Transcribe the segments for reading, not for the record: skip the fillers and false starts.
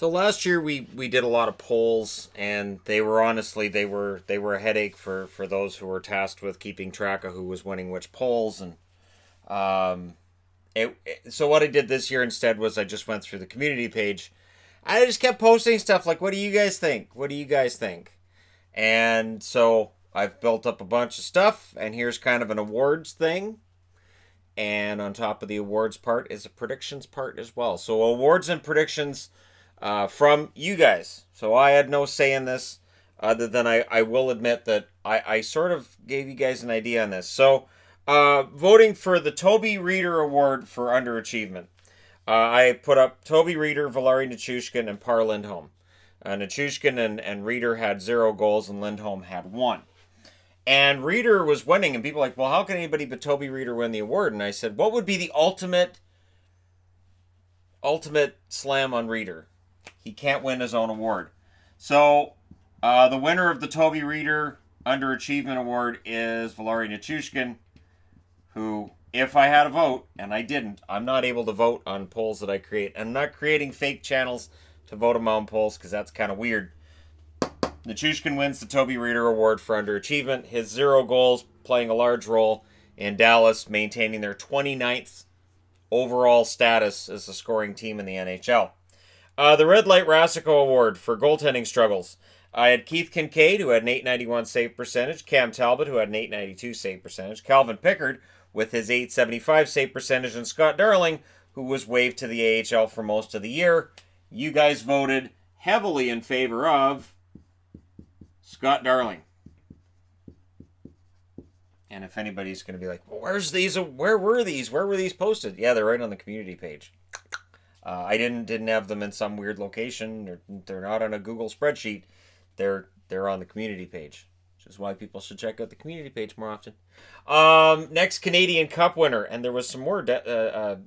So last year we did a lot of polls, and they were honestly they were a headache for those who were tasked with keeping track of who was winning which polls. And um, so what I did this year instead was I just went through the community page. I just kept posting stuff like, "What do you guys think? What do you guys think?" And so I've built up a bunch of stuff, and here's kind of an awards thing. And on top of the awards part is a predictions part as well. So awards and predictions from you guys. So I had no say in this, other than I will admit that I sort of gave you guys an idea on this. So voting for the Toby Reader Award for Underachievement. I put up Toby Reader, Valeri Nichushkin, and Par Lindholm. Nichushkin and Reader had 0 goals, and Lindholm had 1. And Reader was winning, and people were like, well, how can anybody but Toby Reader win the award? And I said, what would be the ultimate slam on Reader? He can't win his own award. So the winner of the Toby Reader Underachievement Award is Valeri Nichushkin, who, if I had a vote, and I didn't, I'm not able to vote on polls that I create. I'm not creating fake channels to vote on my own polls, because that's kind of weird. Nichushkin wins the Toby Reader Award for Underachievement. His 0 goals playing a large role in Dallas maintaining their 29th overall status as a scoring team in the NHL. The Red Light Rasico Award for goaltending struggles. I had Keith Kincaid, who had an .891 save percentage, Cam Talbot, who had an .892 save percentage, Calvin Pickard with his .875 save percentage, and Scott Darling, who was waived to the AHL for most of the year. You guys voted heavily in favor of Scott Darling. And if anybody's going to be like, well, where were these posted? Yeah, they're right on the community page. I didn't have them in some weird location. They're not on a Google spreadsheet. They're on the community page, which is why people should check out the community page more often. Next Canadian Cup winner, and there was some more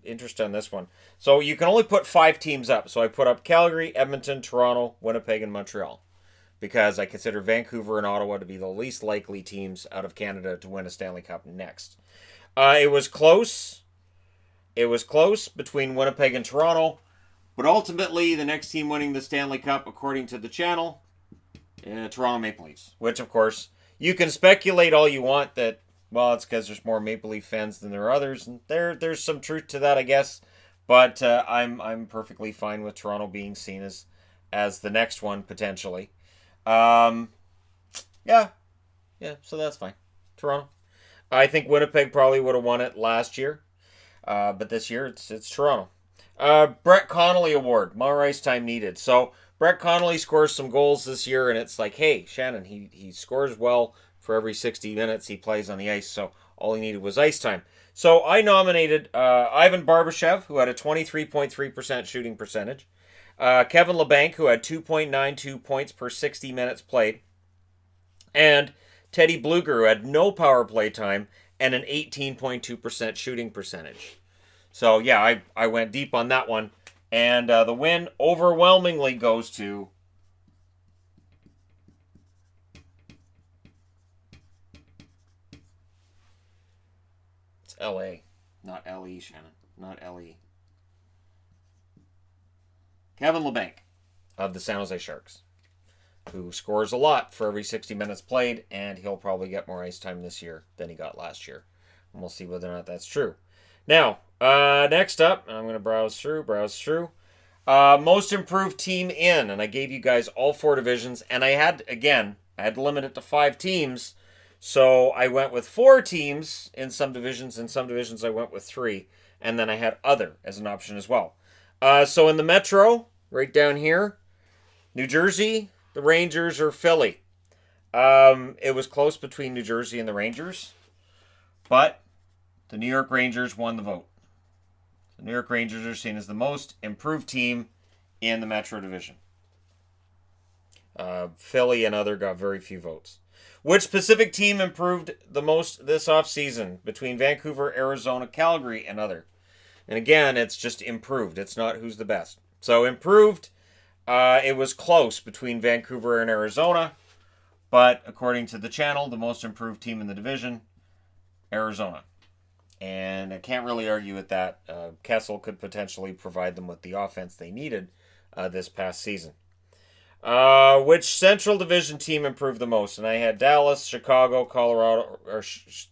interest on this one. So you can only put 5 teams up. So I put up Calgary, Edmonton, Toronto, Winnipeg, and Montreal, because I consider Vancouver and Ottawa to be the least likely teams out of Canada to win a Stanley Cup next. It was close. It was close between Winnipeg and Toronto, but ultimately the next team winning the Stanley Cup, according to the channel, Toronto Maple Leafs. Which, of course, you can speculate all you want that, well, it's because there's more Maple Leaf fans than there are others, and there's some truth to that, I guess. But I'm perfectly fine with Toronto being seen as the next one potentially. Yeah, so that's fine. Toronto. I think Winnipeg probably would have won it last year, but this year it's Toronto. Brett Connolly Award, more ice time needed. So Brett Connolly scores some goals this year, and it's like, hey, Shannon, he scores well for every 60 minutes he plays on the ice, so all he needed was ice time. So I nominated Ivan Barbashev, who had a 23.3% shooting percentage. Kevin Labanc, who had 2.92 points per 60 minutes played. And Teddy Bluger, who had no power play time and an 18.2% shooting percentage. So, yeah, I went deep on that one. And the win overwhelmingly goes to it's L.A., not L.E., Shannon. Not L.E. Kevin Labanc of the San Jose Sharks, who scores a lot for every 60 minutes played, and he'll probably get more ice time this year than he got last year. And we'll see whether or not that's true. Now, next up, I'm going to browse through. Most improved team in, and I gave you guys all 4 divisions, and I had to limit it to 5 teams, so I went with 4 teams in some divisions. In some divisions, I went with 3, and then I had other as an option as well. So in the Metro, right down here, New Jersey, the Rangers, or Philly. It was close between New Jersey and the Rangers, but the New York Rangers won the vote. The New York Rangers are seen as the most improved team in the Metro Division. Philly and other got very few votes. Which Pacific team improved the most this offseason between Vancouver, Arizona, Calgary, and other? And again, it's just improved. It's not who's the best. So improved, it was close between Vancouver and Arizona. But according to the channel, the most improved team in the division, Arizona. And I can't really argue with that. Kessel could potentially provide them with the offense they needed this past season. Which Central Division team improved the most? And I had Dallas, Chicago, Colorado,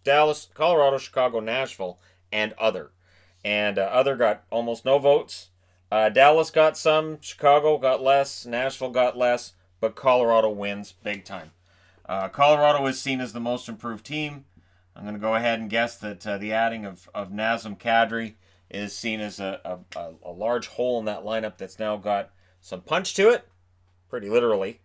Dallas, Colorado, Chicago, Nashville, and other. And other got almost no votes. Dallas got some, Chicago got less, Nashville got less, but Colorado wins big time. Colorado is seen as the most improved team. I'm going to go ahead and guess that the adding of Nazem Kadri is seen as a large hole in that lineup that's now got some punch to it, pretty literally.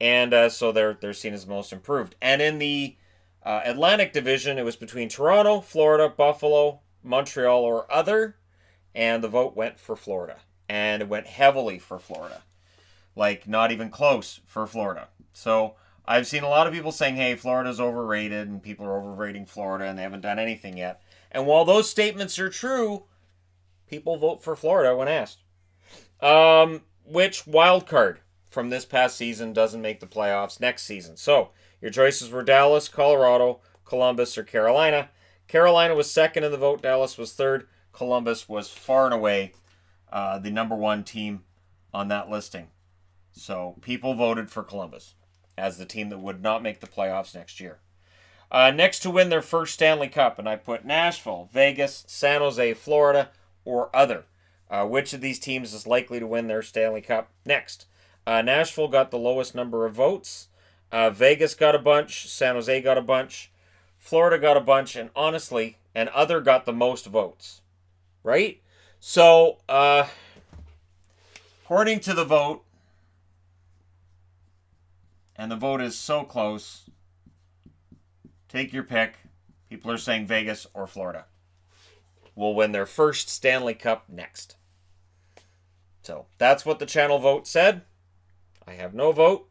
And so they're seen as most improved. And in the Atlantic Division, it was between Toronto, Florida, Buffalo, Montreal, or other. And the vote went for Florida. And it went heavily for Florida. Like, not even close for Florida. So I've seen a lot of people saying, hey, Florida's overrated, and people are overrating Florida, and they haven't done anything yet. And while those statements are true, people vote for Florida when asked. Which wild card from this past season doesn't make the playoffs next season? So your choices were Dallas, Colorado, Columbus, or Carolina. Carolina was second in the vote. Dallas was third. Columbus was far and away the number one team on that listing. So people voted for Columbus as the team that would not make the playoffs next year. Next to win their first Stanley Cup, and I put Nashville, Vegas, San Jose, Florida, or other. Which of these teams is likely to win their Stanley Cup next? Nashville got the lowest number of votes. Vegas got a bunch. San Jose got a bunch. Florida got a bunch. And honestly, and other got the most votes. Right? So, according to the vote, and the vote is so close, take your pick. People are saying Vegas or Florida will win their first Stanley Cup next. So that's what the channel vote said. I have no vote.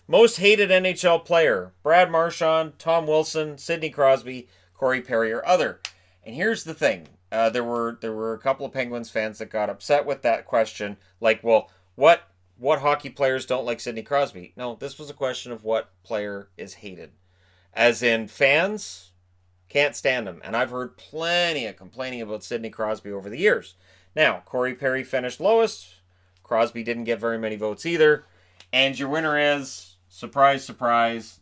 Most hated NHL player: Brad Marchand, Tom Wilson, Sidney Crosby, Corey Perry, or other. And here's the thing. There were a couple of Penguins fans that got upset with that question. Like, well, what hockey players don't like Sidney Crosby? No, this was a question of what player is hated. As in, fans can't stand him. And I've heard plenty of complaining about Sidney Crosby over the years. Now, Corey Perry finished lowest. Crosby didn't get very many votes either. And your winner is, surprise, surprise,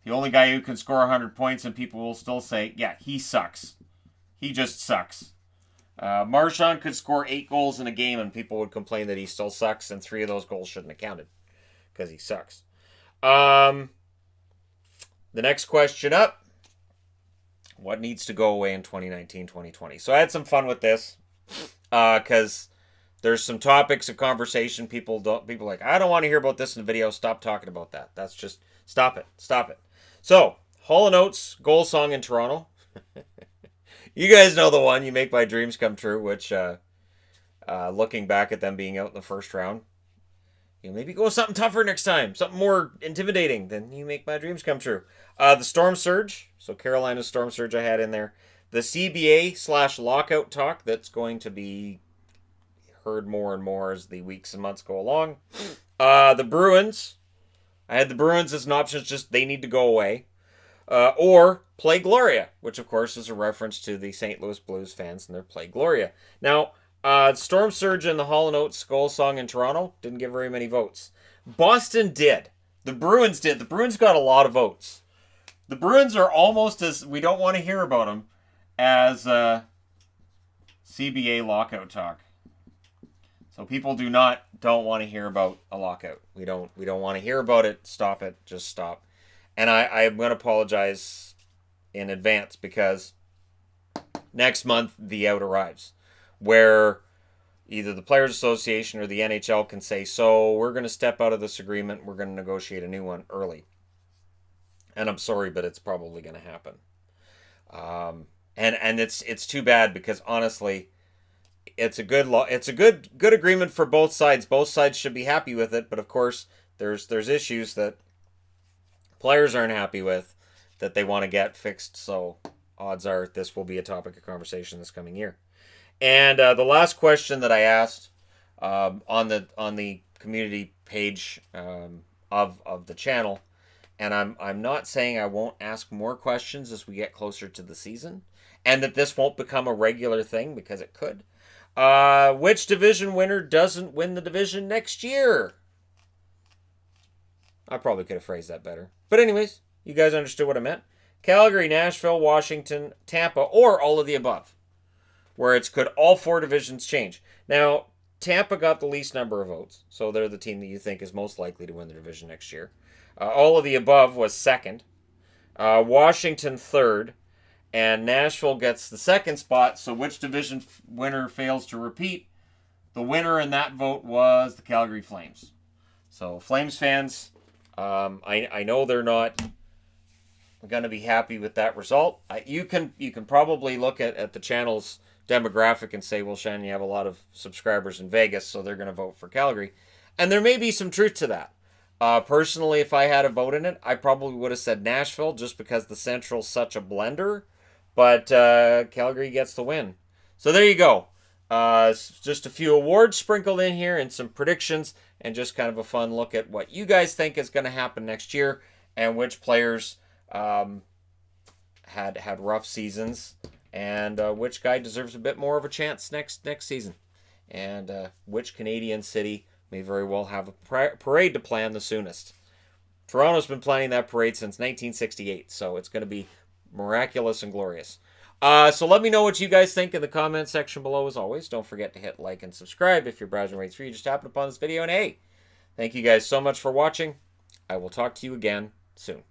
the only guy who can score 100 points, and people will still say, yeah, he sucks. He just sucks. Marchand could score 8 goals in a game, and people would complain that he still sucks, and 3 of those goals shouldn't have counted because he sucks. The next question up: what needs to go away in 2019-2020? So I had some fun with this because there's some topics of conversation. People like, I don't want to hear about this in the video. Stop talking about that. That's just, stop it. So, Hall & Oates goal song in Toronto. You guys know the one, You Make My Dreams Come True, which, looking back at them being out in the first round, maybe go with something tougher next time. Something more intimidating than You Make My Dreams Come True. The Storm Surge. So Carolina's Storm Surge I had in there. The CBA/lockout talk that's going to be heard more and more as the weeks and months go along. The Bruins. I had the Bruins as an option. It's just they need to go away. Or Play Gloria, which of course is a reference to the St. Louis Blues fans and their Play Gloria. Now, Storm Surge and the Hall & Oates goal song in Toronto didn't get very many votes. Boston did. The Bruins did. The Bruins got a lot of votes. The Bruins are almost as, we don't want to hear about them, as CBA lockout talk. So people don't want to hear about a lockout. We don't want to hear about it. Stop it. Just stop. And I'm going to apologize in advance because next month the out arrives, where either the Players Association or the NHL can say, so we're going to step out of this agreement. We're going to negotiate a new one early. And I'm sorry, but it's probably going to happen. And it's too bad because honestly, it's a good agreement for both sides. Both sides should be happy with it, but of course, there's issues that players aren't happy with that they want to get fixed. So odds are this will be a topic of conversation this coming year. And the last question that I asked on the community page of the channel, and I'm not saying I won't ask more questions as we get closer to the season, and that this won't become a regular thing because it could. Which division winner doesn't win the division next year? I probably could have phrased that better. But anyways, you guys understood what I meant. Calgary, Nashville, Washington, Tampa, or all of the above. Where it's could all 4 divisions change. Now, Tampa got the least number of votes, so they're the team that you think is most likely to win the division next year. All of the above was second. Washington third. And Nashville gets the second spot, so which division winner fails to repeat? The winner in that vote was the Calgary Flames. So, Flames fans, I know they're not going to be happy with that result. You can probably look at the channel's demographic and say, well, Shannon, you have a lot of subscribers in Vegas, so they're going to vote for Calgary. And there may be some truth to that. Personally, if I had a vote in it, I probably would have said Nashville just because the Central's such a blender. But Calgary gets the win. So there you go. Just a few awards sprinkled in here and some predictions and just kind of a fun look at what you guys think is going to happen next year and which players had rough seasons and which guy deserves a bit more of a chance next season. And which Canadian city may very well have a parade to plan the soonest. Toronto's been planning that parade since 1968, so it's going to be miraculous and glorious. So let me know what you guys think in the comment section below. As always, don't forget to hit like and subscribe if you're browsing right through. You just happened upon this video. And hey, thank you guys so much for watching. I will talk to you again soon.